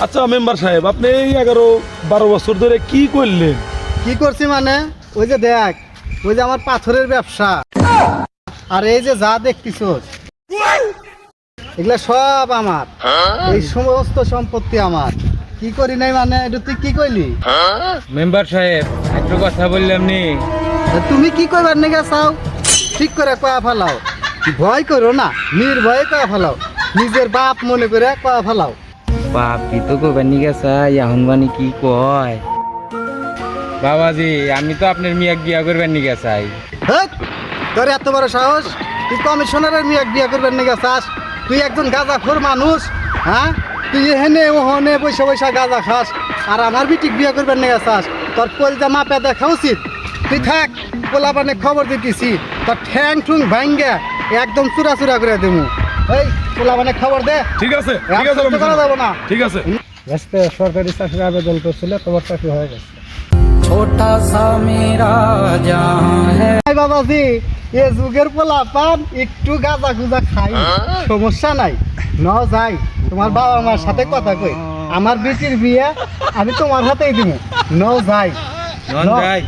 আচ্ছা মেম্বার সাহেব, আপনি এই 11-12 বছর ধরে কি করলেন? কি করছি মানে ওই যে দেখ, ওই যে আমার পাথরের ব্যবসা, আর এই যে যা দেখতিস এগুলা সব আমার, এই সমস্ত সম্পত্তি আমার। কি করি নাই মানে এটা তুই কি কইলি? মেম্বার সাহেব একটু কথা বললাম নি। তুমি কি করবার নাকি চাও? ঠিক করে কয়া ফেলাও, ভয় করো না, নির্ভয়ে কয়া ফেলাও, নিজের বাপ মনে করে কয়া ফেলাও। বাপি তো কইবার নিকে চাই, এখন মানে কি কয়? বাবাজি আমি তো আপনার মিয়াক বিয়া করবার নিকে চাই। হেৎ, তোর এত বড় সাহস? তুই কমিশনারের মেয়ে বিয়ে করবার নাকি চাস? তুই একজন গাঁজাখোর মানুষ, হ্যাঁ? তুই এখানে ওখানে পয়সা পয়সা গাঁজা খাস, আর আমার বিটিক বিয়ে করবার নাকি চাস? তোর কলজা মাপে দেখা উচিত। তুই থাক, পোলাপানে খবর দিতেছি, তোর ঠ্যাং ঠুং ভাঙ্গা একদম চূড়া চূড়া করে দেবো। এই পোলাপানে খবর দে। ঠিক আছে করা যাবো না। ঠিক আছে। সরকারি চাকরির আবেদন করছিল, তোমার চাকরি হয়ে গেছে। ছোটা সা মেরা জাহাঁ হ্যায়। বাবাজি, এ যুগের পোলাপান একটু গাঁজা গুজা খাই, সমস্যা নাই, ন যাই তোমার বাবা মার সাথে কথা কই, আমার বেটির বিয়ে আমি তোমার হাতেই দিব, ন যাই। নন যাই।